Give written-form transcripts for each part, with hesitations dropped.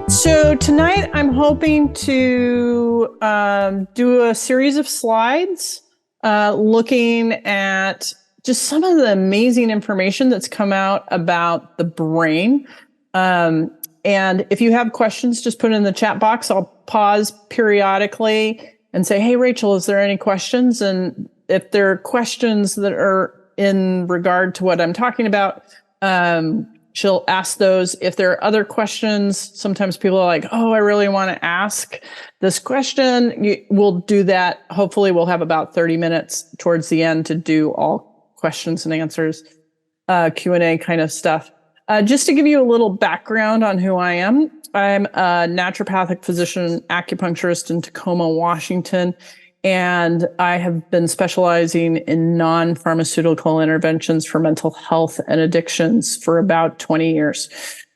So tonight I'm hoping to do a series of slides looking at just some of the amazing information that's come out about the brain. And if you have questions, just put it in the chat box. I'll pause periodically and say, hey, Rachel, is there any questions? And if there are questions that are in regard to what I'm talking about, she'll ask those. If there are other questions, sometimes people are like, oh, I really want to ask this question. We'll do that. Hopefully we'll have about 30 minutes towards the end to do all questions and answers, Q&A kind of stuff. Just to give you a little background on who I am, I'm a naturopathic physician, acupuncturist in Tacoma, Washington. And I have been specializing in non-pharmaceutical interventions for mental health and addictions for about 20 years.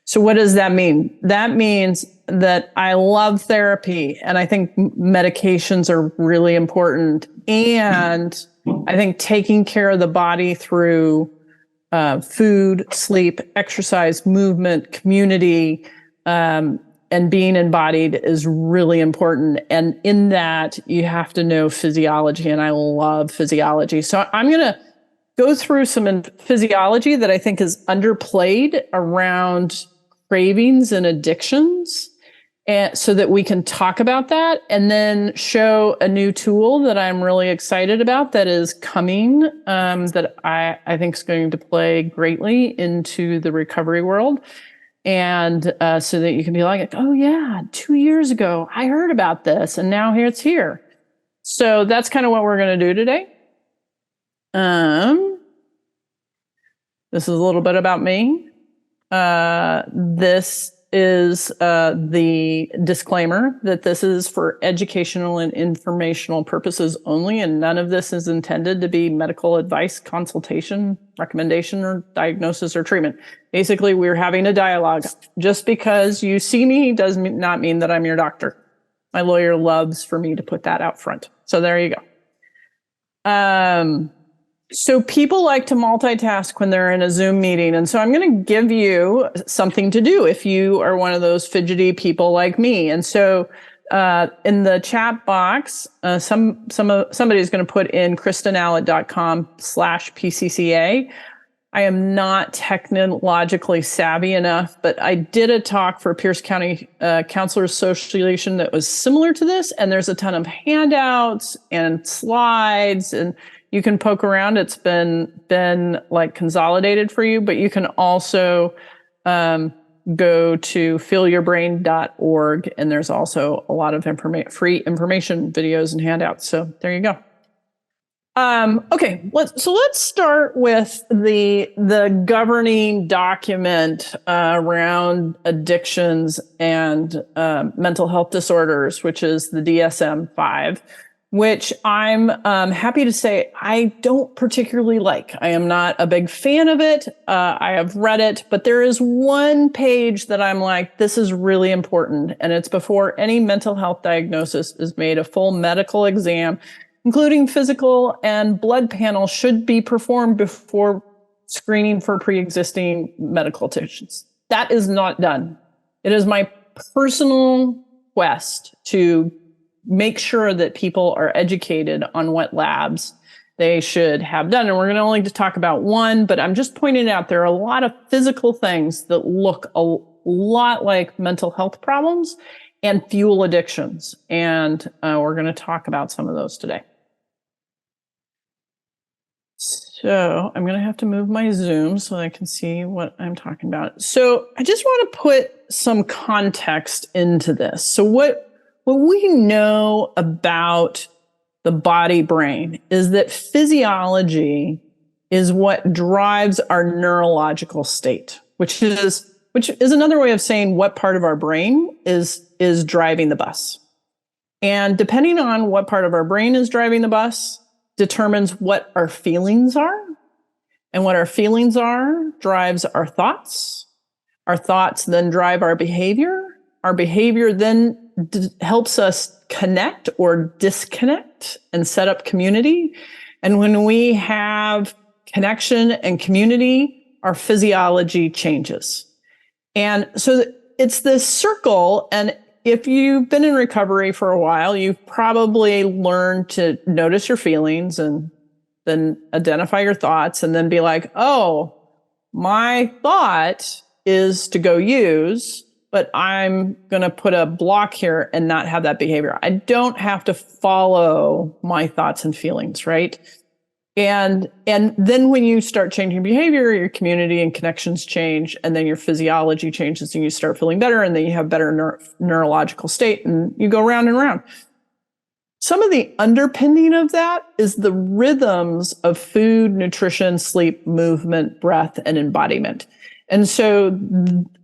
So what does that mean? That means that I love therapy and I think medications are really important. And I think taking care of the body through food, sleep, exercise, movement, community, and being embodied is really important. And in that, you have to know physiology, and I love physiology. So I'm going to go through some physiology that I think is underplayed around cravings and addictions, and so that we can talk about that, and then show a new tool that I'm really excited about that is coming, that I think is going to play greatly into the recovery world. And so that you can be like, oh yeah, 2 years ago, I heard about this and now here it's here. So that's kind of what we're going to do today. This is a little bit about me. This is the disclaimer that this is for educational and informational purposes only, and none of this is intended to be medical advice, consultation, recommendation, or diagnosis or treatment. Basically, we're having a dialogue. Just because you see me does not mean that I'm your doctor. My lawyer loves for me to put that out front. So there you go. So people like to multitask when they're in a Zoom meeting. And so I'm going to give you something to do if you are one of those fidgety people like me. And so in the chat box, somebody's going to put in kristenallot.com/PCCA. I am not technologically savvy enough, but I did a talk for Pierce County Counselors Association that was similar to this. And there's a ton of handouts and slides, and you can poke around. It's been like consolidated for you, but you can also go to feelyourbrain.org, and there's also a lot of free information videos and handouts. So there you go. Okay, let's start with the governing document around addictions and mental health disorders, which is the DSM-5. Which I'm happy to say I don't particularly like. I am not a big fan of it. I have read it, but there is one page that I'm like, this is really important. And it's before any mental health diagnosis is made, a full medical exam, including physical and blood panels, should be performed before screening for pre-existing medical conditions. That is not done. It is my personal quest to make sure that people are educated on what labs they should have done. And we're going to only talk about one, but I'm just pointing out there are a lot of physical things that look a lot like mental health problems and fuel addictions. And we're going to talk about some of those today. So I'm going to have to move my Zoom so I can see what I'm talking about. So I just want to put some context into this. So what we know about the body brain is that physiology is what drives our neurological state, which is another way of saying what part of our brain is driving the bus. And depending on what part of our brain is driving the bus determines what our feelings are. And what our feelings are drives our thoughts. Our thoughts then drive our behavior. Our behavior then helps us connect or disconnect and set up community. And when we have connection and community, our physiology changes. And so it's this circle. And if you've been in recovery for a while, you've probably learned to notice your feelings and then identify your thoughts and then be like, oh, my thought is to go use, but I'm going to put a block here and not have that behavior. I don't have to follow my thoughts and feelings, right? And then when you start changing behavior, your community and connections change, and then your physiology changes and you start feeling better, and then you have better neurological state, and you go round and round. Some of the underpinning of that is the rhythms of food, nutrition, sleep, movement, breath, and embodiment. And so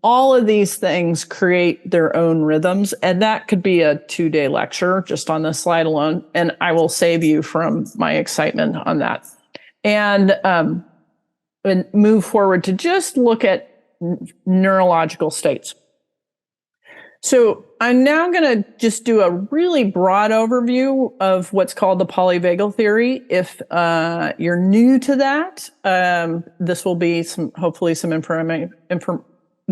all of these things create their own rhythms. And that could be a 2-day lecture just on this slide alone. And I will save you from my excitement on that. And move forward to just look at neurological states. So I'm now going to just do a really broad overview of what's called the polyvagal theory. If you're new to that, this will be hopefully some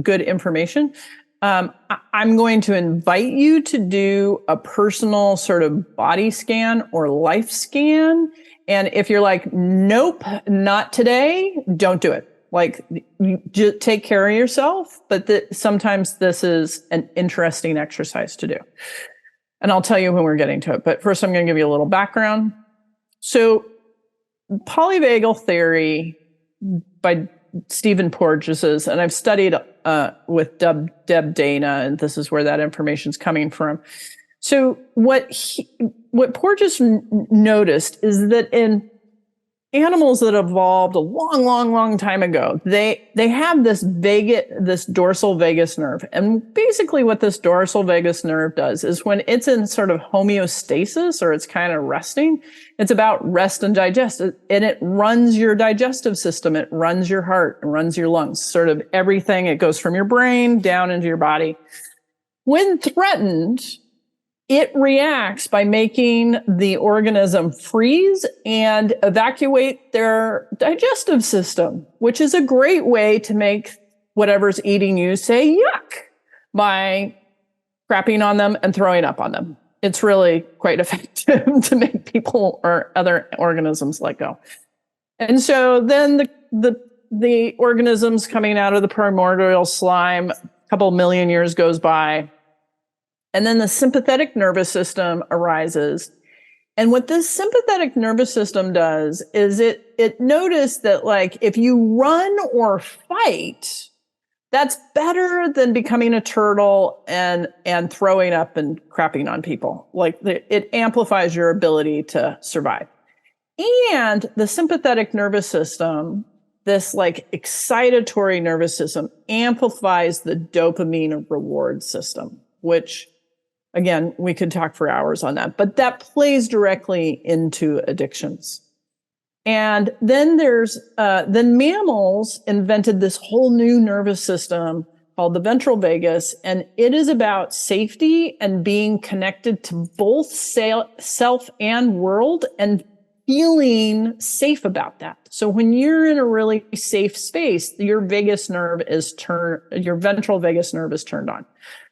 good information. I'm going to invite you to do a personal sort of body scan or life scan. And if you're like, nope, not today, don't do it. Like, you just take care of yourself, but sometimes this is an interesting exercise to do. And I'll tell you when we're getting to it. But first, I'm going to give you a little background. So polyvagal theory by Stephen Porges, and I've studied with Deb Dana, and this is where that information's coming from. So what Porges noticed is that in animals that evolved a long time ago, they have this dorsal vagus nerve. And basically what this dorsal vagus nerve does is when it's in sort of homeostasis, or it's kind of resting, it's about rest and digest. And it runs your digestive system. It runs your heart, it runs your lungs, sort of everything. It goes from your brain down into your body. When threatened, it reacts by making the organism freeze and evacuate their digestive system, which is a great way to make whatever's eating you say yuck by crapping on them and throwing up on them. It's really quite effective to make people or other organisms let go. And so then the organisms coming out of the primordial slime, a couple million years goes by, and then the sympathetic nervous system arises. And what this sympathetic nervous system does is it noticed that, like, if you run or fight, that's better than becoming a turtle and throwing up and crapping on people. Like, it amplifies your ability to survive. And the sympathetic nervous system, this like excitatory nervous system, amplifies the dopamine reward system, which, again, we could talk for hours on that, but that plays directly into addictions. And then then mammals invented this whole new nervous system called the ventral vagus, and it is about safety and being connected to both self and world and feeling safe about that. So when you're in a really safe space, your ventral vagus nerve is turned on.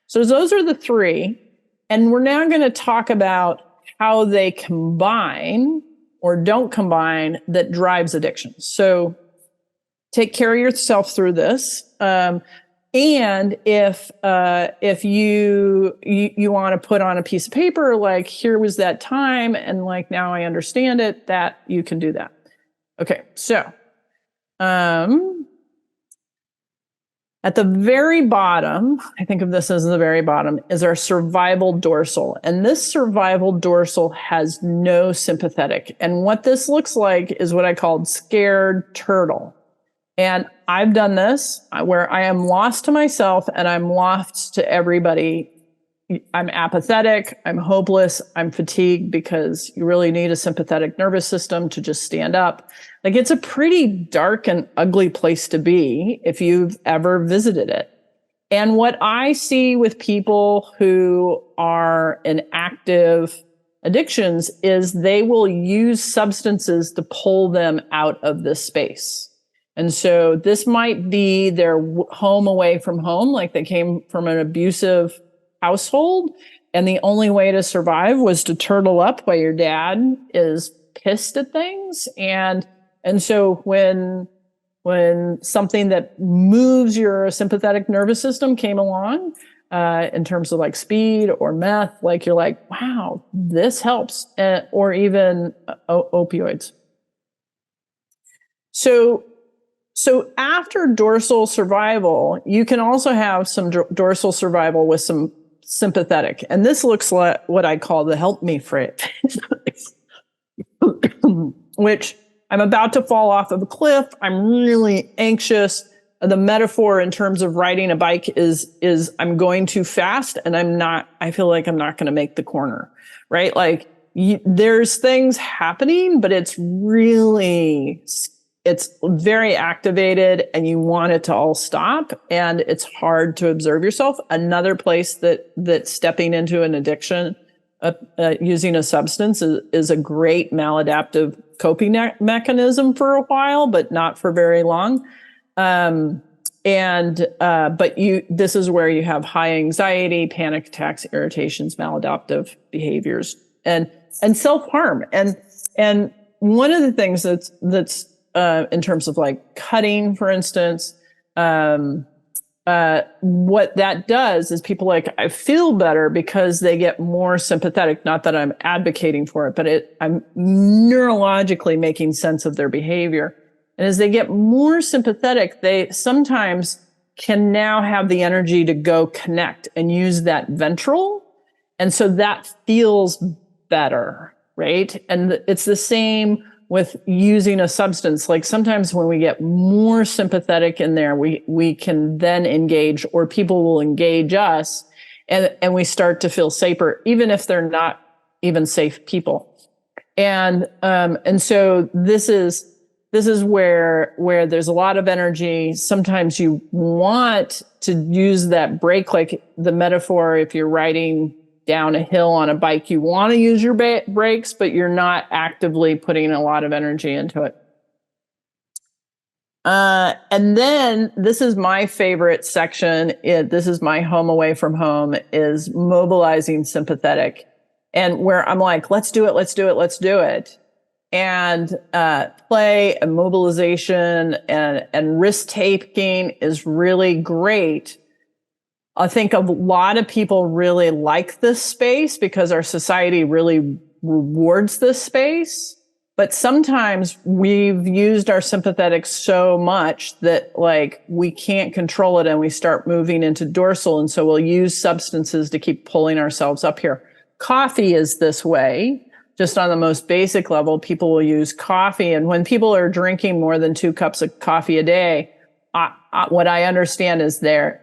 So those are the three. And we're now going to talk about how they combine or don't combine that drives addiction. So take care of yourself through this. And if you want to put on a piece of paper, like, here was that time, and like, now I understand it, that you can do that. Okay. So, at the very bottom, I think of this as the very bottom, is our survival dorsal. And this survival dorsal has no sympathetic. And what this looks like is what I called scared turtle. And I've done this where I am lost to myself and I'm lost to everybody. I'm apathetic, I'm hopeless, I'm fatigued, because you really need a sympathetic nervous system to just stand up. Like, it's a pretty dark and ugly place to be if you've ever visited it. And what I see with people who are in active addictions is they will use substances to pull them out of this space. And so this might be their home away from home, like they came from an abusive household, and the only way to survive was to turtle up while your dad is pissed at things. And so when something that moves your sympathetic nervous system came along, in terms of like speed or meth, like you're like, wow, this helps, or even opioids. So after dorsal survival, you can also have some dorsal survival with some sympathetic. And this looks like what I call the help me phase, which I'm about to fall off of a cliff. I'm really anxious. The metaphor in terms of riding a bike is I'm going too fast and I feel like I'm not going to make the corner, right? Like there's things happening, but it's very activated and you want it to all stop, and it's hard to observe yourself. Another place that stepping into an addiction, using a substance is a great maladaptive coping mechanism for a while, but not for very long. But this is where you have high anxiety, panic attacks, irritations, maladaptive behaviors, and self-harm. And one of the things that's in terms of like cutting, for instance, what that does is people like, I feel better because they get more sympathetic. Not that I'm advocating for it, but I'm neurologically making sense of their behavior. And as they get more sympathetic, they sometimes can now have the energy to go connect and use that ventral. And so that feels better, right? And it's the same with using a substance. Like sometimes when we get more sympathetic in there, we can then engage, or people will engage us, and we start to feel safer, even if they're not even safe people. And so this is where there's a lot of energy. Sometimes you want to use that brake, like the metaphor, if you're riding down a hill on a bike, you want to use your brakes, but you're not actively putting a lot of energy into it. And then this is my favorite section. This is my home away from home, is mobilizing sympathetic. And where I'm like, let's do it. And play and mobilization and risk taking is really great. I think a lot of people really like this space because our society really rewards this space. But sometimes we've used our sympathetic so much that like we can't control it, and we start moving into dorsal. And so we'll use substances to keep pulling ourselves up here. Coffee is this way. Just on the most basic level, people will use coffee. And when people are drinking more than 2 cups of coffee a day, what I understand is they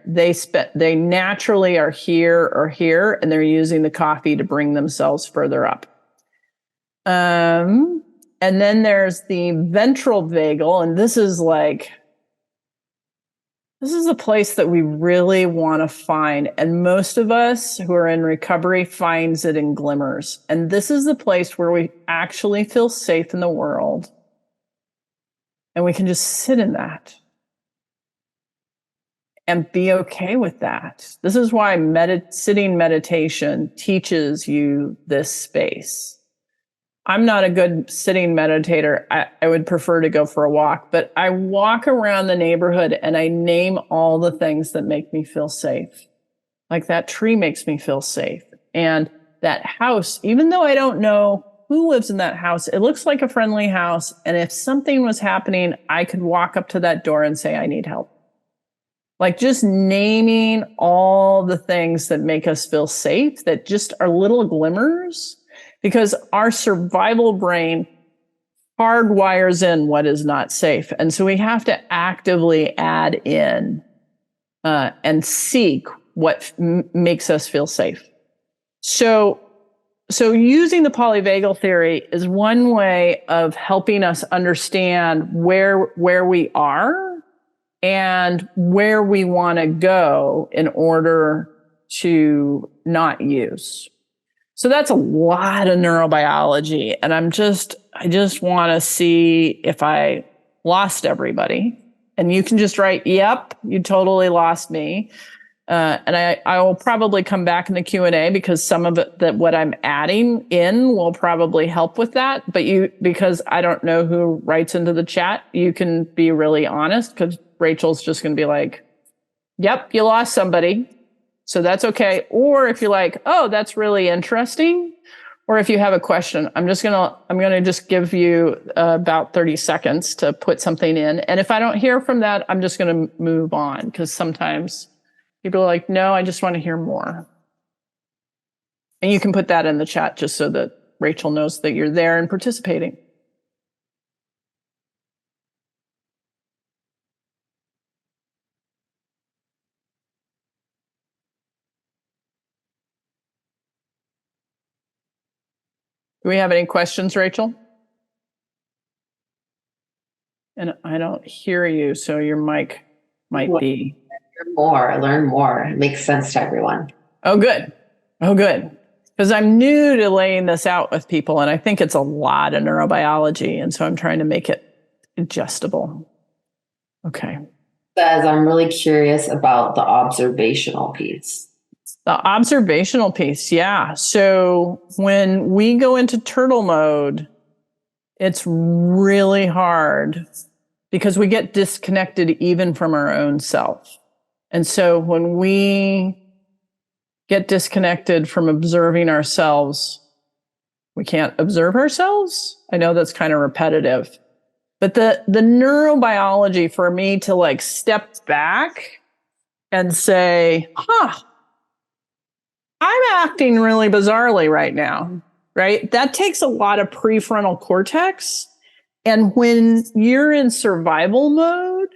naturally are here or here, and they're using the coffee to bring themselves further up. And then there's the ventral vagal, and this is a place that we really want to find. And most of us who are in recovery finds it in glimmers. And this is the place where we actually feel safe in the world. And we can just sit in that and be okay with that. This is why sitting meditation teaches you this space. I'm not a good sitting meditator. I would prefer to go for a walk, but I walk around the neighborhood and I name all the things that make me feel safe. Like that tree makes me feel safe. And that house, even though I don't know who lives in that house, it looks like a friendly house. And if something was happening, I could walk up to that door and say, I need help. Like just naming all the things that make us feel safe, that just are little glimmers. Because our survival brain hardwires in what is not safe. And so we have to actively add in and seek what makes us feel safe. So using the polyvagal theory is one way of helping us understand where we are and where we want to go in order to not use. So that's a lot of neurobiology. And I just want to see if I lost everybody. And you can just write, yep, you totally lost me. And I will probably come back in the Q&A because some of it that what I'm adding in will probably help with that. But because I don't know who writes into the chat, you can be really honest because Rachel's just going to be like, yep, you lost somebody. So that's okay. Or if you're like, oh, that's really interesting. Or if you have a question, I'm going to just give you about 30 seconds to put something in. And if I don't hear from that, I'm just going to move on because sometimes people are like, no, I just want to hear more. And you can put that in the chat just so that Rachel knows that you're there and participating. Do we have any questions, Rachel? And I don't hear you, so your mic might be. Learn more. It makes sense to everyone. Oh, good. Because I'm new to laying this out with people, and I think it's a lot of neurobiology, and so I'm trying to make it digestible. Okay. Says, I'm really curious about the observational piece. The observational piece, yeah. So when we go into turtle mode, it's really hard because we get disconnected even from our own self. And so when we get disconnected from observing ourselves, we can't observe ourselves. I know that's kind of repetitive, but the neurobiology for me to like step back and say, I'm acting really bizarrely right now, right? That takes a lot of prefrontal cortex. And when you're in survival mode,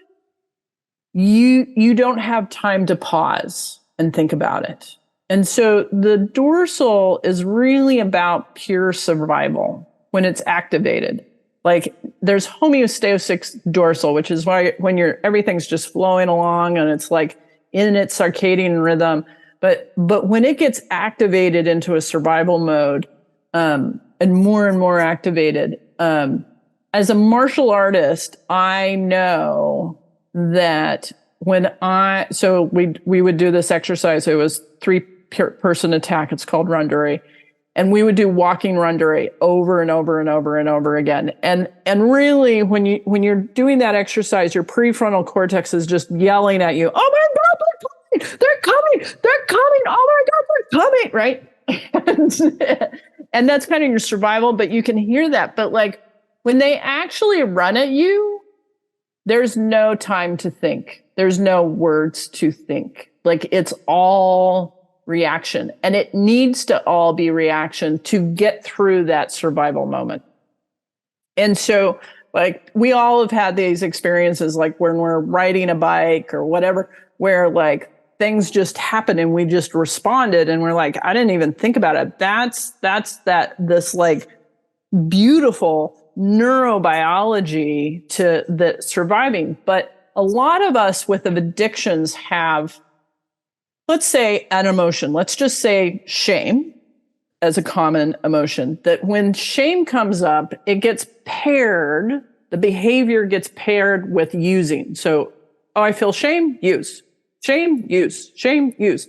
you don't have time to pause and think about it. And so the dorsal is really about pure survival when it's activated. Like there's homeostatic dorsal, which is why when everything's just flowing along and it's like in its circadian rhythm. But when it gets activated into a survival mode, and more activated, as a martial artist, I know that so we would do this exercise. It was 3-person attack. It's called randuri. And we would do walking randuri over and over and over and over again. And really, when you're doing that exercise, your prefrontal cortex is just yelling at you, oh my God, they're coming, oh my God, they're coming, right? And that's kind of your survival, but you can hear that. But like when they actually run at you, there's no time to think. There's no words to think. Like it's all reaction, and it needs to all be reaction to get through that survival moment. And so like we all have had these experiences, like when we're riding a bike or whatever, where like things just happen and we just responded and we're like, I didn't even think about it. That's this like beautiful neurobiology to the surviving. But a lot of us with addictions have, let's say, an emotion. Let's just say shame as a common emotion, that when shame comes up, it gets paired, the behavior gets paired with using. So, oh, I feel shame, use. Shame, use. Shame, use.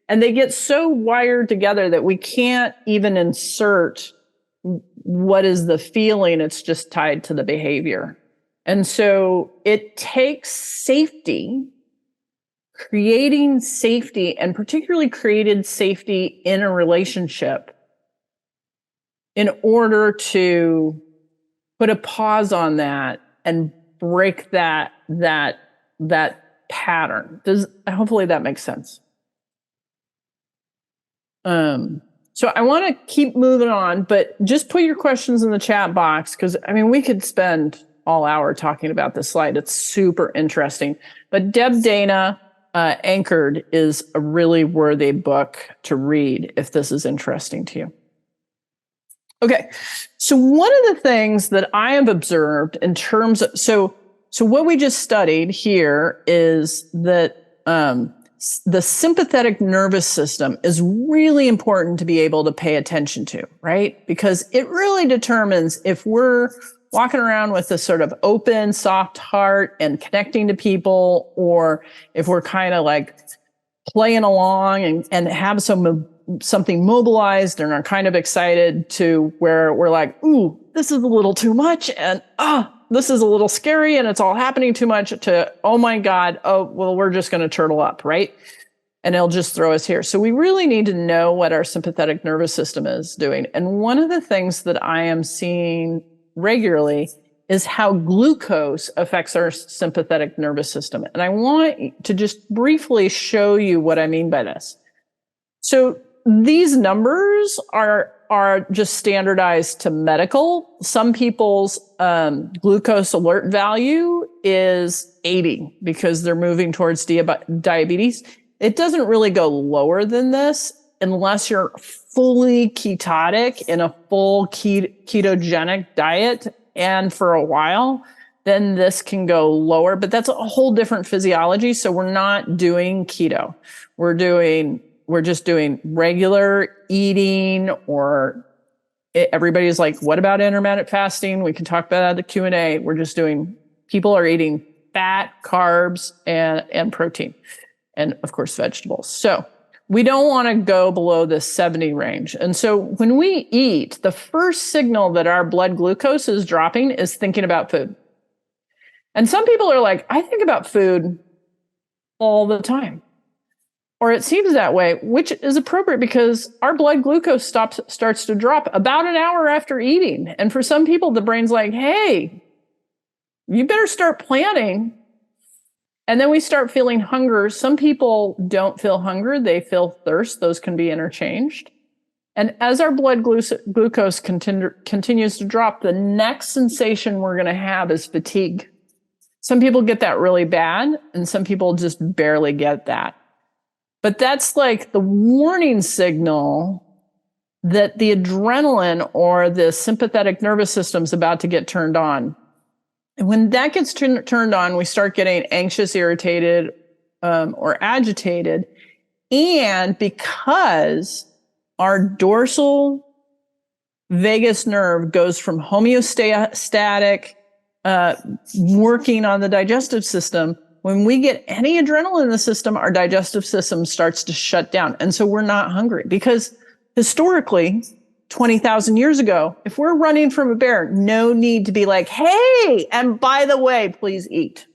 And they get so wired together that we can't even insert what is the feeling. It's just tied to the behavior. And so it takes safety, creating safety, and particularly created safety in a relationship in order to put a pause on that and break that pattern. Hopefully that makes sense. So I want to keep moving on, but just put your questions in the chat box because I mean we could spend all hour talking about this slide. It's super interesting. But Deb Dana, Anchored is a really worthy book to read if this is interesting to you. Okay, so one of the things that I have observed in terms of, so what we just studied here is that the sympathetic nervous system is really important to be able to pay attention to, right? Because it really determines if we're walking around with this sort of open, soft heart and connecting to people, or if we're kind of like playing along and have something mobilized and are kind of excited to where we're like, ooh, this is a little too much, and this is a little scary, and it's all happening too much, to, oh my God, oh, well, we're just going to turtle up, right? And it'll just throw us here. So we really need to know what our sympathetic nervous system is doing. And one of the things that I am seeing regularly is how glucose affects our sympathetic nervous system. And I want to just briefly show you what I mean by this. So these numbers are just standardized to medical. Some people's glucose alert value is 80 because they're moving towards diabetes. It doesn't really go lower than this unless you're fully ketotic in a full ketogenic diet and for a while, then this can go lower. But that's a whole different physiology. So we're not doing keto. We're just doing regular eating, or everybody's like, what about intermittent fasting? We can talk about that at the Q&A. We're just doing, people are eating fat, carbs, and protein, and of course, vegetables. So we don't want to go below the 70 range. And so when we eat, the first signal that our blood glucose is dropping is thinking about food. And some people are like, I think about food all the time. Or it seems that way, which is appropriate because our blood glucose starts to drop about an hour after eating. And for some people, the brain's like, hey, you better start planning. And then we start feeling hunger. Some people don't feel hunger, they feel thirst. Those can be interchanged. And as our blood glucose continues to drop, the next sensation we're going to have is fatigue. Some people get that really bad, and some people just barely get that. But that's like the warning signal that the adrenaline or the sympathetic nervous system is about to get turned on. And when that gets turned on, we start getting anxious, irritated, or agitated. And because our dorsal vagus nerve goes from homeostatic, working on the digestive system, when we get any adrenaline in the system, our digestive system starts to shut down. And so we're not hungry because historically, 20,000 years ago, if we're running from a bear, no need to be like, hey, and by the way, please eat,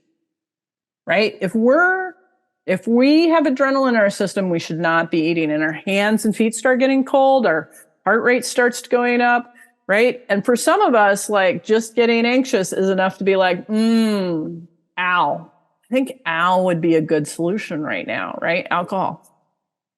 right? If we have adrenaline in our system, we should not be eating, and our hands and feet start getting cold, our heart rate starts going up, right? And for some of us, like just getting anxious is enough to be like, ow. I think ow would be a good solution right now, right? Alcohol.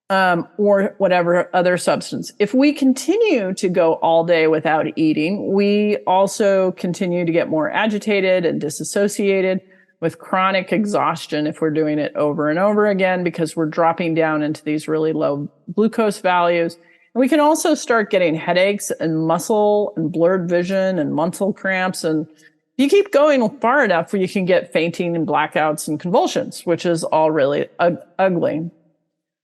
Or whatever other substance. If we continue to go all day without eating, we also continue to get more agitated and disassociated with chronic exhaustion if we're doing it over and over again, because we're dropping down into these really low glucose values. And we can also start getting headaches and muscle and blurred vision and muscle cramps. And you keep going far enough where you can get fainting and blackouts and convulsions, which is all really ugly.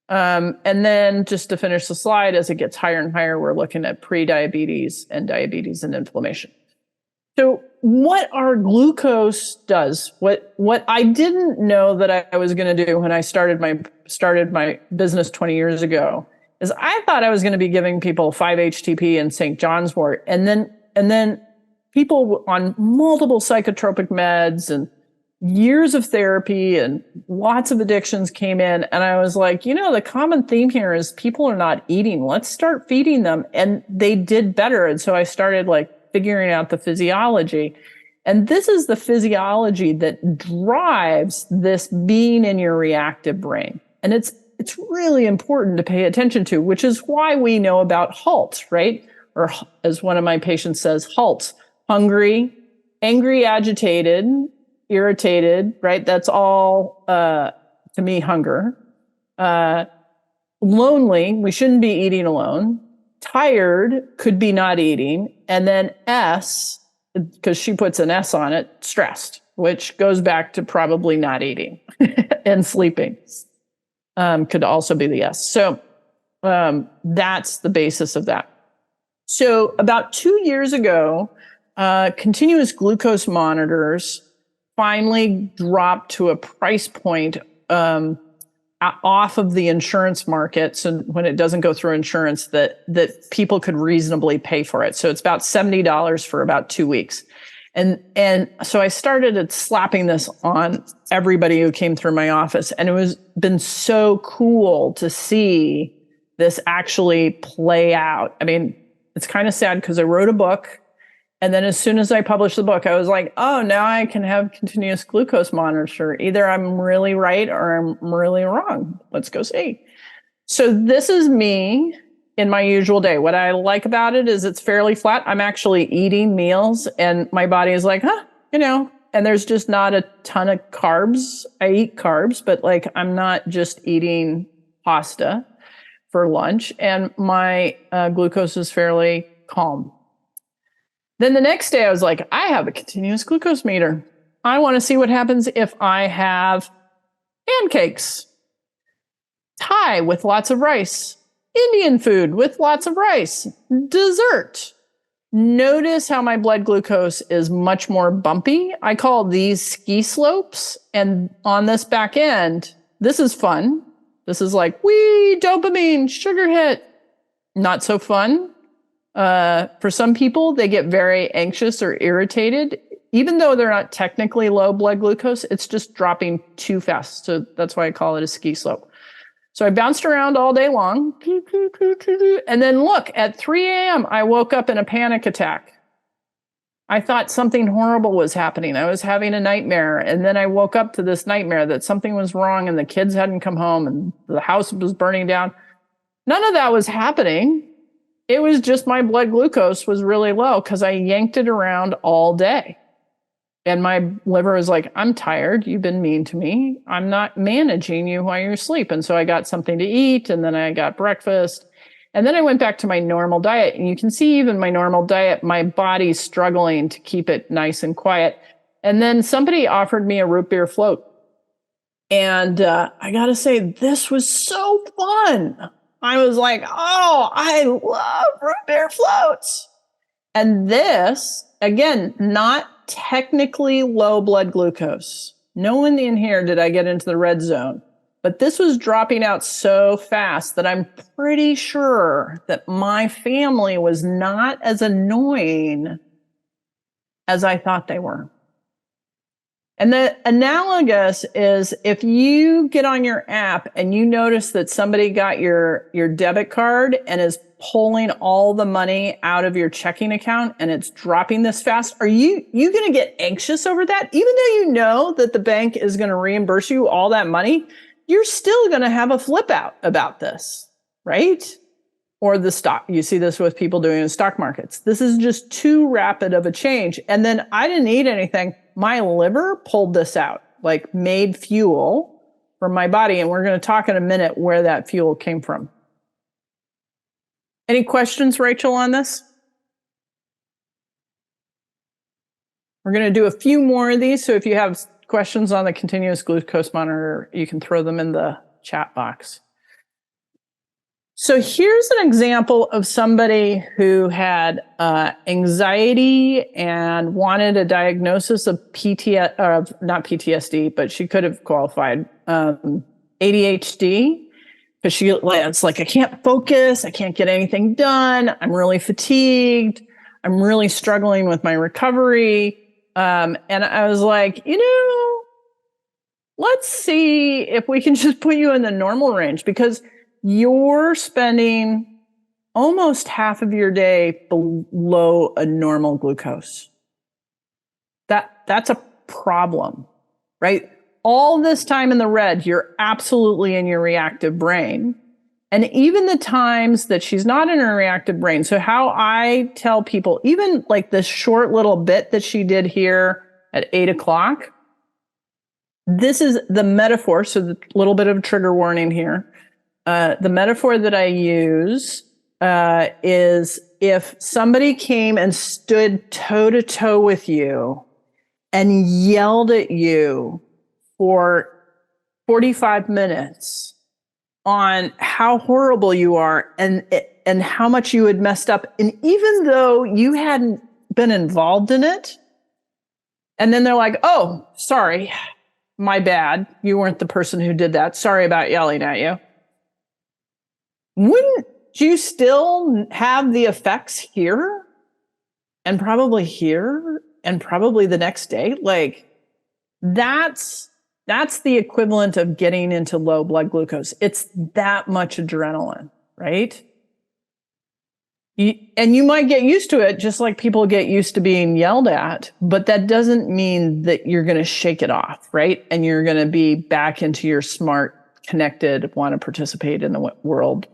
And then just to finish the slide, as it gets higher and higher, we're looking at pre-diabetes and diabetes and inflammation. So what our glucose does, what I didn't know that I was going to do when I started my business 20 years ago is I thought I was going to be giving people 5-HTP and St. John's wort, and then people on multiple psychotropic meds and years of therapy and lots of addictions came in. And I was like, the common theme here is people are not eating. Let's start feeding them. And they did better. And so I started like figuring out the physiology. And this is the physiology that drives this being in your reactive brain. And it's really important to pay attention to, which is why we know about HALT, right? Or as one of my patients says, HALT, hungry, angry, agitated, irritated, right? That's all, to me, hunger. Lonely, we shouldn't be eating alone. Tired, could be not eating. And then S, because she puts an S on it, stressed, which goes back to probably not eating and sleeping. could also be the yes. So that's the basis of that. So about 2 years ago, continuous glucose monitors finally dropped to a price point off of the insurance market. So when it doesn't go through insurance, that people could reasonably pay for it. So it's about $70 for about 2 weeks. And so I started slapping this on everybody who came through my office. And it was been so cool to see this actually play out. I mean, it's kind of sad because I wrote a book. And then as soon as I published the book, I was like, oh, now I can have continuous glucose monitor. Either I'm really right or I'm really wrong. Let's go see. So this is me in my usual day. What I like about it is it's fairly flat. I'm actually eating meals and my body is like, and there's just not a ton of carbs. I eat carbs, but like I'm not just eating pasta for lunch. And my glucose is fairly calm. Then the next day I was like, I have a continuous glucose meter. I want to see what happens if I have pancakes, Thai with lots of rice, Indian food with lots of rice, dessert. Notice how my blood glucose is much more bumpy. I call these ski slopes. And on this back end, this is fun. This is like, wee, dopamine, sugar hit. Not so fun. For some people, they get very anxious or irritated. Even though they're not technically low blood glucose, it's just dropping too fast. So that's why I call it a ski slope. So I bounced around all day long. And then look, at 3 a.m., I woke up in a panic attack. I thought something horrible was happening. I was having a nightmare. And then I woke up to this nightmare that something was wrong and the kids hadn't come home and the house was burning down. None of that was happening. It was just my blood glucose was really low because I yanked it around all day. And my liver was like, I'm tired. You've been mean to me. I'm not managing you while you're asleep. And so I got something to eat and then I got breakfast. And then I went back to my normal diet. And you can see even my normal diet, my body's struggling to keep it nice and quiet. And then somebody offered me a root beer float. And I got to say, this was so fun. I was like, oh, I love root beer floats. And this, again, not technically low blood glucose. No one in here did I get into the red zone. But this was dropping out so fast that I'm pretty sure that my family was not as annoying as I thought they were. And the analogous is if you get on your app and you notice that somebody got your debit card and is pulling all the money out of your checking account and it's dropping this fast, are you going to get anxious over that? Even though you know that the bank is going to reimburse you all that money, you're still going to have a flip out about this, right? Or the stock. You see this with people doing in stock markets. This is just too rapid of a change. And then I didn't eat anything. My liver pulled this out, like made fuel for my body. And we're going to talk in a minute where that fuel came from. Any questions, Rachel, on this? We're going to do a few more of these. So if you have questions on the continuous glucose monitor, you can throw them in the chat box. So here's an example of somebody who had anxiety and wanted a diagnosis of not PTSD, but she could have qualified ADHD because it's like, I can't focus. I can't get anything done. I'm really fatigued. I'm really struggling with my recovery. And I was like, let's see if we can just put you in the normal range because you're spending almost half of your day below a normal glucose. That's a problem, right? All this time in the red, you're absolutely in your reactive brain. And even the times that she's not in her reactive brain. So how I tell people, even like this short little bit that she did here at 8 o'clock, this is the metaphor. So the little bit of a trigger warning here. The metaphor that I use is if somebody came and stood toe to toe with you and yelled at you for 45 minutes on how horrible you are and how much you had messed up. And even though you hadn't been involved in it, and then they're like, oh, sorry, my bad. You weren't the person who did that. Sorry about yelling at you. Wouldn't you still have the effects here and probably here and probably the next day? Like that's the equivalent of getting into low blood glucose. It's that much adrenaline, right? And you might get used to it just like people get used to being yelled at, but that doesn't mean that you're going to shake it off, right? And you're going to be back into your smart, connected, want to participate in the world.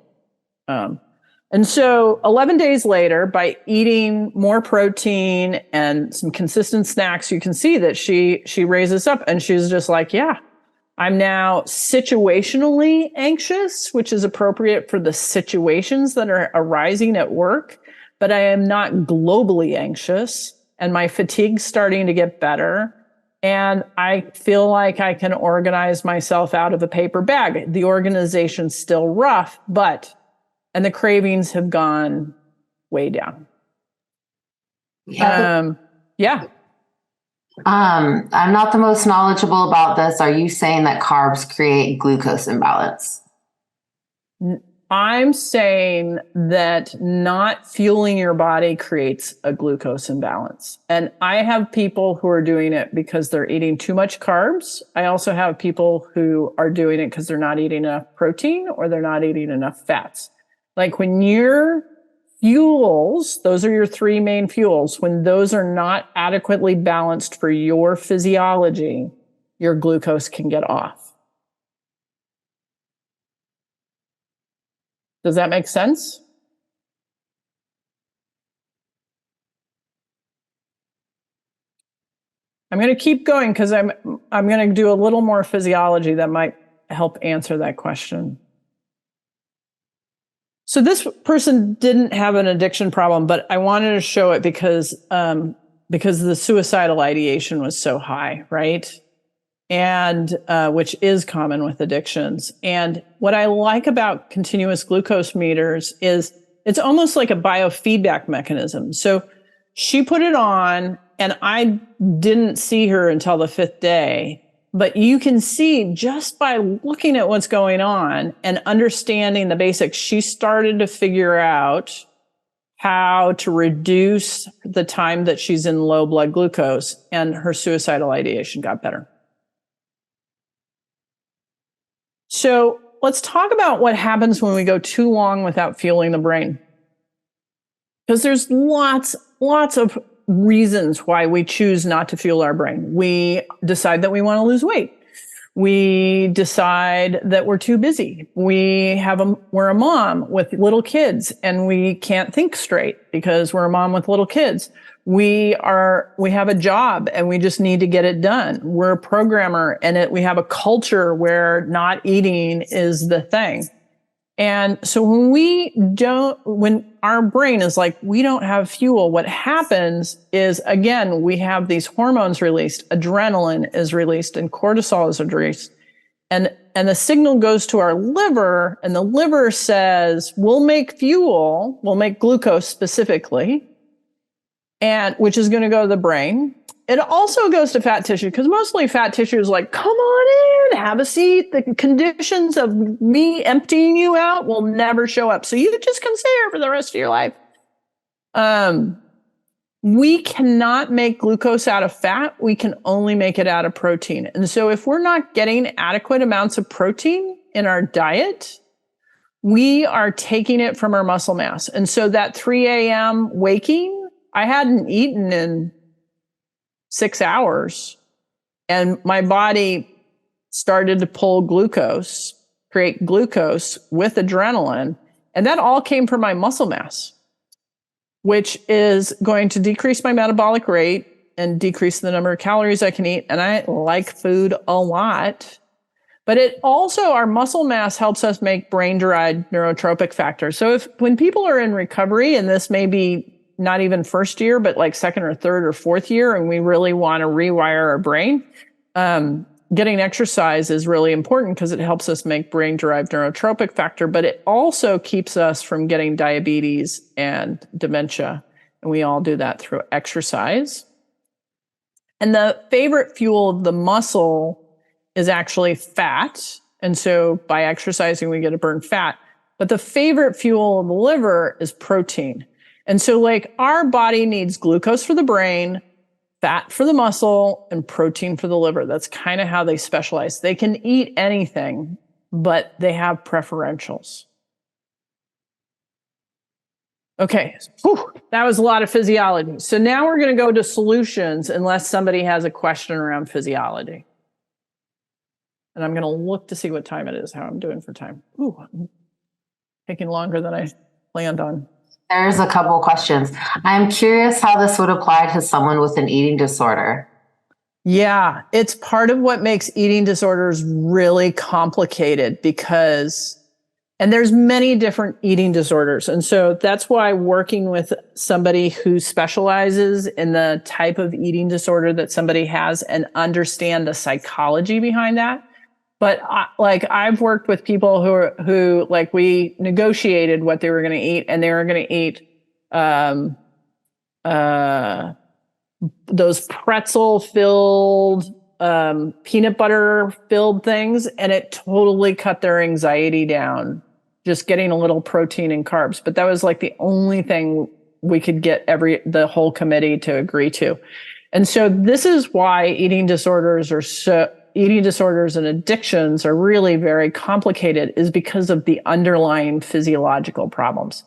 And so 11 days later, by eating more protein and some consistent snacks, you can see that she raises up and she's just like, yeah, I'm now situationally anxious, which is appropriate for the situations that are arising at work, but I am not globally anxious, and my fatigue's starting to get better. And I feel like I can organize myself out of a paper bag. The organization's still rough, and the cravings have gone way down. Yeah. Yeah. I'm not the most knowledgeable about this. Are you saying that carbs create glucose imbalance? I'm saying that not fueling your body creates a glucose imbalance. And I have people who are doing it because they're eating too much carbs. I also have people who are doing it because they're not eating enough protein or they're not eating enough fats. Like when your fuels, those are your three main fuels, when those are not adequately balanced for your physiology, your glucose can get off. Does that make sense? I'm going to keep going because I'm going to do a little more physiology that might help answer that question. So this person didn't have an addiction problem, but I wanted to show it because the suicidal ideation was so high, right? And which is common with addictions. And what I like about continuous glucose meters is it's almost like a biofeedback mechanism. So she put it on, and I didn't see her until the 5th day. But you can see just by looking at what's going on and understanding the basics, she started to figure out how to reduce the time that she's in low blood glucose, and her suicidal ideation got better. So let's talk about what happens when we go too long without fueling the brain. Because there's lots of reasons why we choose not to fuel our brain. We decide that we want to lose weight. We decide that we're too busy. We're a mom with little kids and we can't think straight because we're a mom with little kids. We have a job and we just need to get it done. We're a programmer and we have a culture where not eating is the thing. And so when our brain is like, we don't have fuel, what happens is, again, we have these hormones released, adrenaline is released and cortisol is released. And the signal goes to our liver, and the liver says, we'll make fuel, we'll make glucose specifically, and which is going to go to the brain. It also goes to fat tissue because mostly fat tissue is like, come on in, have a seat. The conditions of me emptying you out will never show up. So you just can stay here for the rest of your life. We cannot make glucose out of fat. We can only make it out of protein. And so if we're not getting adequate amounts of protein in our diet, we are taking it from our muscle mass. And so that 3 a.m. waking, I hadn't eaten in 6 hours, and my body started to pull glucose, create glucose with adrenaline. And that all came from my muscle mass, which is going to decrease my metabolic rate and decrease the number of calories I can eat. And I like food a lot, but it also, our muscle mass helps us make brain-derived neurotropic factors. So when people are in recovery, and this may be not even first year, but like second or third or fourth year, and we really want to rewire our brain, getting exercise is really important because it helps us make brain-derived neurotropic factor, but it also keeps us from getting diabetes and dementia. And we all do that through exercise. And the favorite fuel of the muscle is actually fat. And so by exercising, we get to burn fat. But the favorite fuel of the liver is protein. And so like our body needs glucose for the brain, fat for the muscle, and protein for the liver. That's kind of how they specialize. They can eat anything, but they have preferentials. Okay, whew, that was a lot of physiology. So now we're going to go to solutions unless somebody has a question around physiology. And I'm going to look to see what time it is, how I'm doing for time. Ooh, I'm taking longer than I planned on. There's a couple questions. I'm curious how this would apply to someone with an eating disorder. Yeah, it's part of what makes eating disorders really complicated and there's many different eating disorders. And so that's why working with somebody who specializes in the type of eating disorder that somebody has and understand the psychology behind that. But I've worked with people who like we negotiated what they were going to eat, and they were going to eat those pretzel-filled, peanut butter-filled things, and it totally cut their anxiety down, just getting a little protein and carbs. But that was like the only thing we could get the whole committee to agree to. And so this is why eating disorders and addictions are really very complicated, is because of the underlying physiological problems.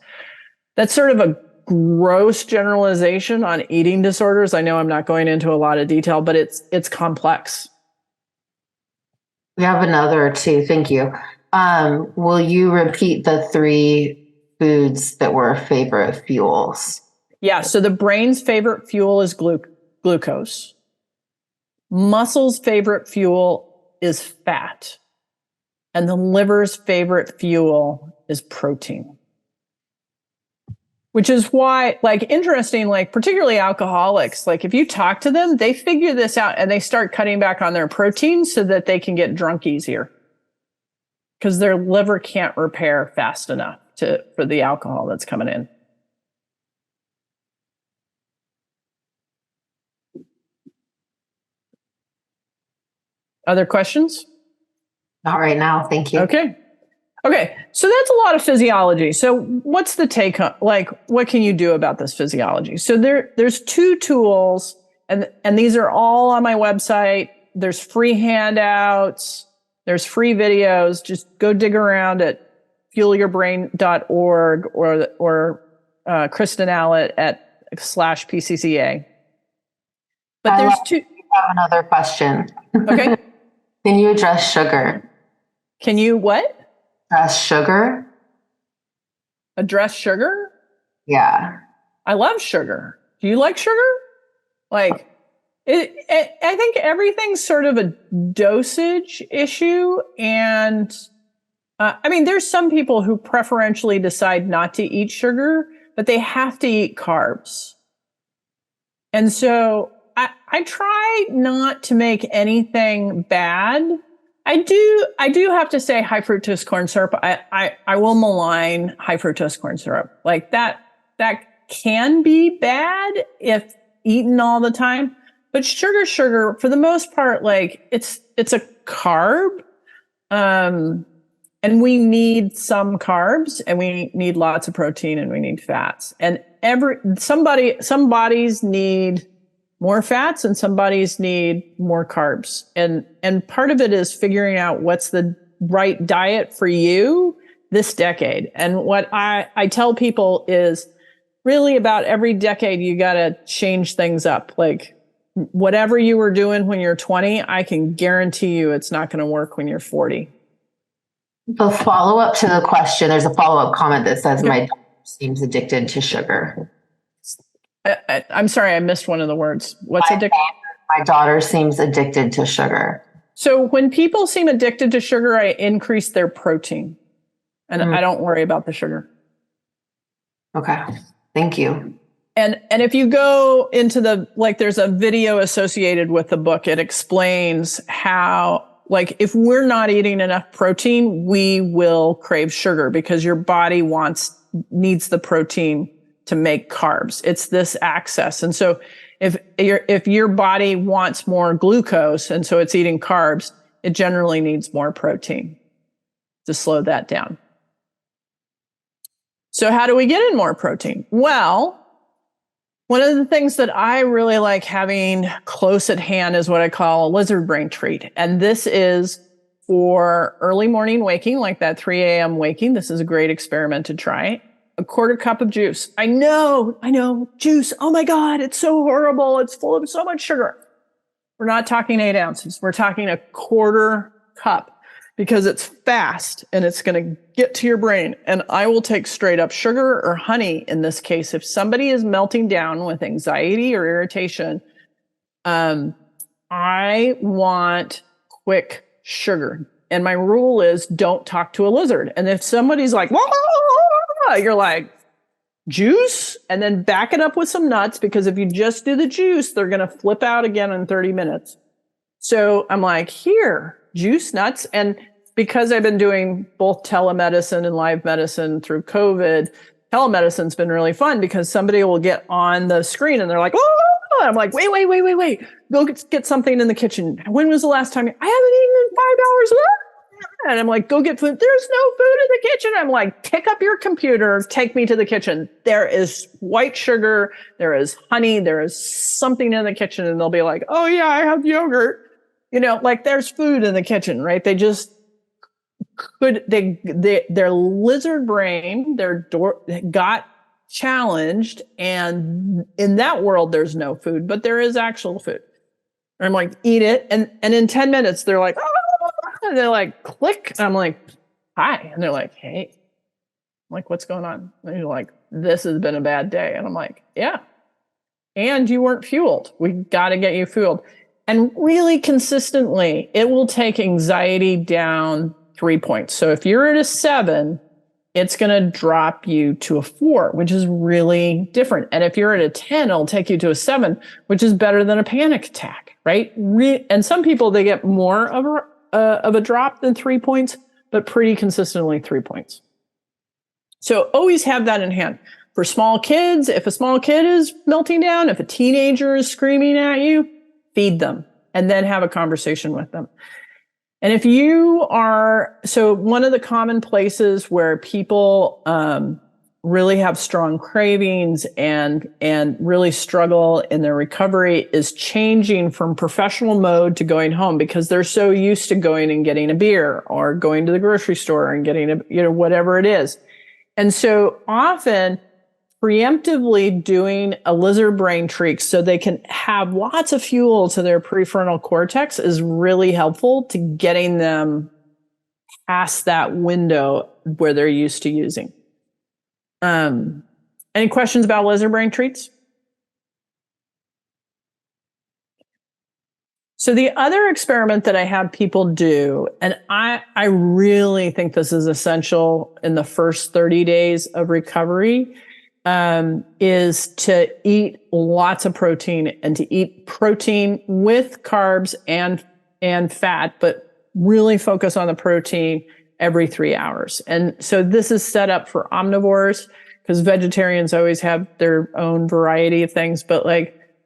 That's sort of a gross generalization on eating disorders. I know I'm not going into a lot of detail, but it's complex. We have another too. Thank you. Will you repeat the 3 foods that were favorite fuels? Yeah. So the brain's favorite fuel is glucose. Muscle's favorite fuel is fat. And the liver's favorite fuel is protein. Which is why, like, interesting, like, particularly alcoholics, like, if you talk to them, they figure this out and they start cutting back on their protein so that they can get drunk easier. Because their liver can't repair fast enough for the alcohol that's coming in. Other questions? Not right now. Thank you. Okay. So that's a lot of physiology. So what's the take home? Like, what can you do about this physiology? So there's 2 tools, and these are all on my website. There's free handouts. There's free videos. Just go dig around at fuelyourbrain.org or Kristen Allot at /PCCA. But there's 2. I have another question. Okay. Can you address sugar? Can you what? Address sugar? Address sugar? Yeah. I love sugar. Do you like sugar? Like, I think everything's sort of a dosage issue. And I mean, there's some people who preferentially decide not to eat sugar, but they have to eat carbs. And so I try not to make anything bad. I do have to say high fructose corn syrup. I will malign high fructose corn syrup. Like that can be bad if eaten all the time. But sugar, for the most part, like it's a carb. And we need some carbs, and we need lots of protein, and we need fats. And some bodies need more fats and some bodies need more carbs. And part of it is figuring out what's the right diet for you this decade. And what I tell people is really about every decade, you got to change things up. Like whatever you were doing when you're 20, I can guarantee you it's not going to work when you're 40. The follow-up to the question, there's a follow-up comment that says, my daughter seems addicted to sugar. I'm sorry, I missed one of the words. What's addicted? My daughter seems addicted to sugar. So when people seem addicted to sugar, I increase their protein. And I don't worry about the sugar. Okay. Thank you. And if you go into there's a video associated with the book, it explains how, if we're not eating enough protein, we will crave sugar because your body needs the protein to make carbs. It's this access. And so if your body wants more glucose and so it's eating carbs, it generally needs more protein to slow that down. So how do we get in more protein? Well, one of the things that I really like having close at hand is what I call a lizard brain treat. And this is for early morning waking, like that 3 a.m. waking. This is a great experiment to try. A quarter cup of juice. I know, juice. Oh my God, it's so horrible. It's full of so much sugar. We're not talking 8 ounces. We're talking a quarter cup because it's fast and it's going to get to your brain. And I will take straight up sugar or honey in this case. If somebody is melting down with anxiety or irritation, I want quick sugar. And my rule is don't talk to a lizard. And if somebody's like, you're like, juice, and then back it up with some nuts, because if you just do the juice, they're going to flip out again in 30 minutes. So I'm like, here, juice, nuts. And because I've been doing both telemedicine and live medicine through COVID, telemedicine's been really fun because somebody will get on the screen and they're like, oh, I'm like, wait. Go get something in the kitchen. When was the last time? I haven't eaten in 5 hours. And I'm like, go get food. There's no food in the kitchen. I'm like, pick up your computer, take me to the kitchen. There is white sugar. There is honey. There is something in the kitchen. And they'll be like, oh yeah, I have yogurt. There's food in the kitchen, right? They just their lizard brain, got challenged. And in that world, there's no food, but there is actual food. And I'm like, eat it. And in 10 minutes, they're like, oh, and they're like, click. And I'm like, hi. And they're like, hey. I'm like, what's going on? And they're like, this has been a bad day. And I'm like, yeah. And you weren't fueled. We got to get you fueled. And really consistently, it will take anxiety down 3 points. So if you're at a 7, it's going to drop you to a 4, which is really different. And if you're at a 10, it'll take you to a 7, which is better than a panic attack, right? And some people, they get more of a drop than 3 points, but pretty consistently 3 points. So always have that in hand. For small kids, if a small kid is melting down, if a teenager is screaming at you, feed them and then have a conversation with them. And if so one of the common places where people really have strong cravings and really struggle in their recovery is changing from professional mode to going home because they're so used to going and getting a beer or going to the grocery store and getting whatever it is. And so often preemptively doing a lizard brain treat so they can have lots of fuel to their prefrontal cortex is really helpful to getting them past that window where they're used to using. Any questions about lizard brain treats? So the other experiment that I have people do, and I really think this is essential in the first 30 days of recovery, is to eat lots of protein and to eat protein with carbs and fat, but really focus on the protein every 3 hours. And so this is set up for omnivores because vegetarians always have their own variety of things, but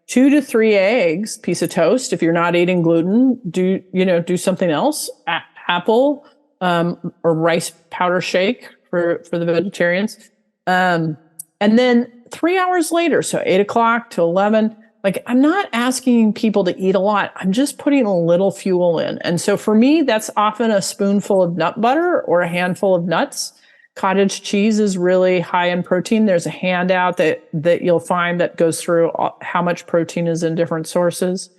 2 to 3 eggs, piece of toast. If you're not eating gluten, do something else, apple, or rice powder shake for the vegetarians. And then 3 hours later, so 8 o'clock to 11, I'm not asking people to eat a lot. I'm just putting a little fuel in. And so for me, that's often a spoonful of nut butter or a handful of nuts. Cottage cheese is really high in protein. There's a handout that you'll find that goes through how much protein is in different sources.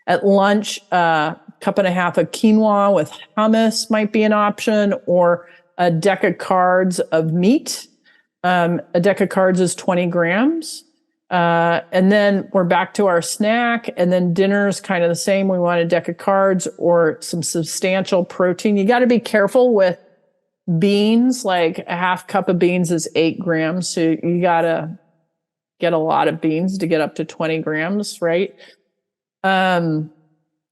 At lunch, a cup and a half of quinoa with hummus might be an option, or a deck of cards of meat. A deck of cards is 20 grams. And then we're back to our snack, and then dinner is kind of the same. We want a deck of cards or some substantial protein. You got to be careful with beans. A half cup of beans is 8 grams. So you got to get a lot of beans to get up to 20 grams, right? And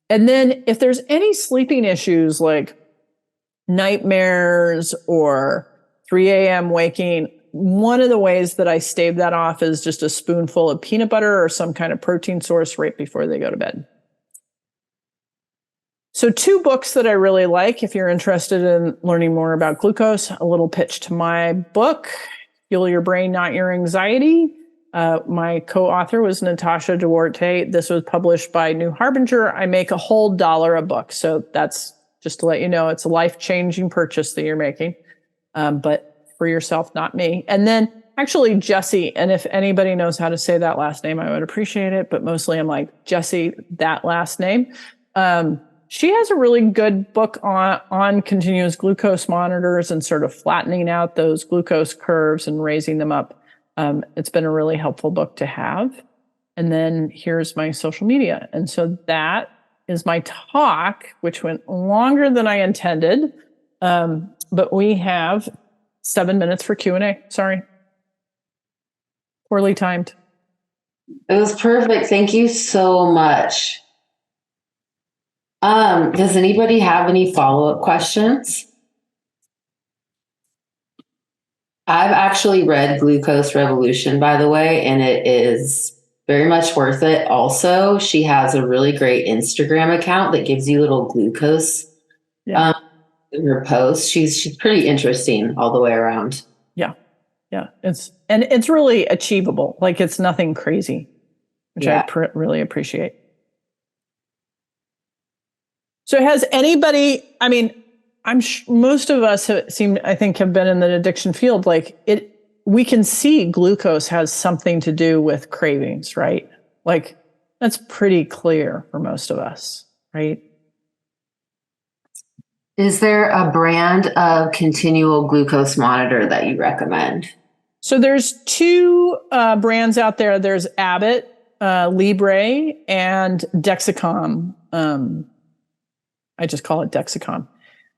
then if there's any sleeping issues like nightmares or 3 a.m. waking, one of the ways that I stave that off is just a spoonful of peanut butter or some kind of protein source right before they go to bed. So 2 books that I really like, if you're interested in learning more about glucose, a little pitch to my book, Fuel Your Brain, Not Your Anxiety. My co-author was Natasha Duarte. This was published by New Harbinger. I make a whole $1 a book. So that's just to let you know, it's a life-changing purchase that you're making, but for yourself, not me. And then actually Jessie, and if anybody knows how to say that last name, I would appreciate it. But mostly I'm like, Jessie, that last name. She has a really good book on continuous glucose monitors and sort of flattening out those glucose curves and raising them up. It's been a really helpful book to have. And then here's my social media. And so that is my talk, which went longer than I intended. But we have 7 minutes for Q&A. Sorry. Poorly timed. It was perfect. Thank you so much. Does anybody have any follow-up questions? I've actually read Glucose Revolution, by the way, and it is very much worth it. Also, she has a really great Instagram account that gives you little glucose in her posts. She's pretty interesting all the way around. Yeah. It's really achievable. Like it's nothing crazy, which I really appreciate. So has anybody, I mean, most of us have been in the addiction field. Like we can see glucose has something to do with cravings, right? Like that's pretty clear for most of us, right? Is there a brand of continual glucose monitor that you recommend? So there's 2 brands out there. There's Abbott, Libre, and Dexcom. I just call it Dexcom.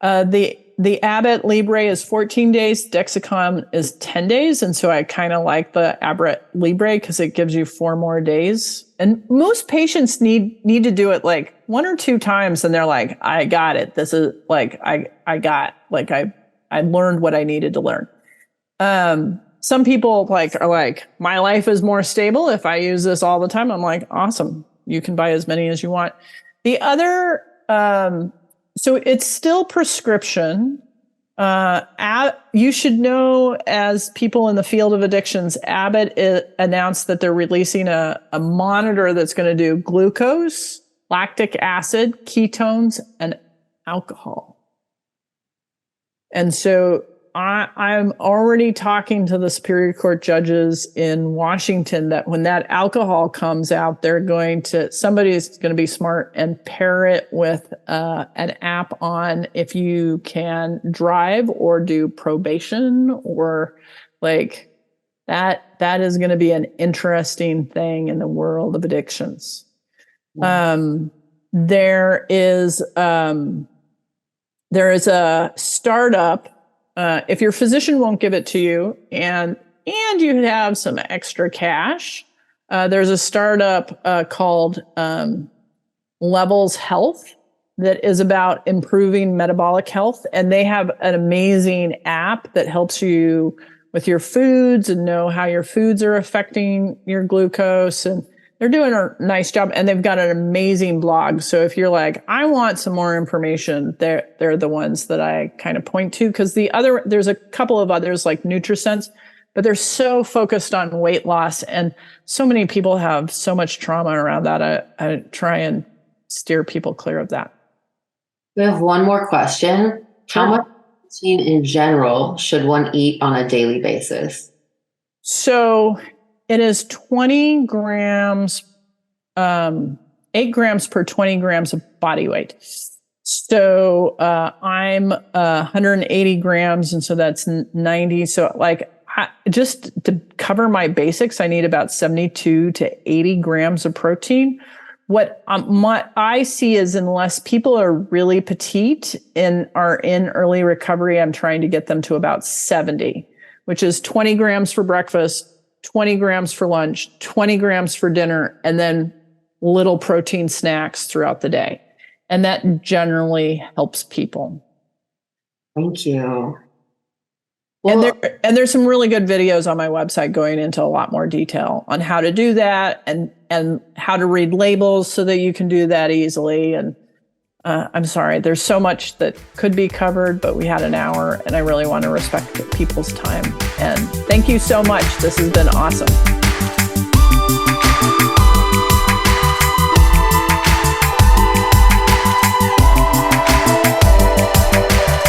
The Abbott Libre is 14 days. Dexcom is 10 days. And so I kind of like the Abbott Libre because it gives you 4 more days. And most patients need to do it like 1 or 2 times. And they're like, I got it. This is like, I learned what I needed to learn. Some people are like, my life is more stable if I use this all the time. I'm like, awesome. You can buy as many as you want. The other, so it's still prescription. You should know, as people in the field of addictions, Abbott announced that they're releasing a monitor that's going to do glucose, lactic acid, ketones, and alcohol. And so I'm already talking to the Superior Court judges in Washington that when that alcohol comes out, somebody's going to be smart and pair it with an app on if you can drive or do probation or like that. That is going to be an interesting thing in the world of addictions. There is a startup. If your physician won't give it to you and you have some extra cash, there's a startup called Levels Health that is about improving metabolic health. And they have an amazing app that helps you with your foods and know how your foods are affecting your glucose. And they're doing a nice job. And they've got an amazing blog. So if you're like, I want some more information, they're the ones that I kind of point to. Because there's a couple of others like NutriSense, but they're so focused on weight loss. And so many people have so much trauma around that. I try and steer people clear of that. We have one more question. Sure. How much protein in general should one eat on a daily basis? So it is 20 grams, 8 grams per 20 grams of body weight. So I'm 180 grams, and so that's 90. So just to cover my basics, I need about 72 to 80 grams of protein. What I see is unless people are really petite and are in early recovery, I'm trying to get them to about 70, which is 20 grams for breakfast, 20 grams for lunch, 20 grams for dinner, and then little protein snacks throughout the day. And that generally helps people. Thank you. Well, and there's some really good videos on my website going into a lot more detail on how to do that and how to read labels so that you can do that easily. And I'm sorry, there's so much that could be covered, but we had an hour and I really want to respect people's time. And thank you so much. This has been awesome.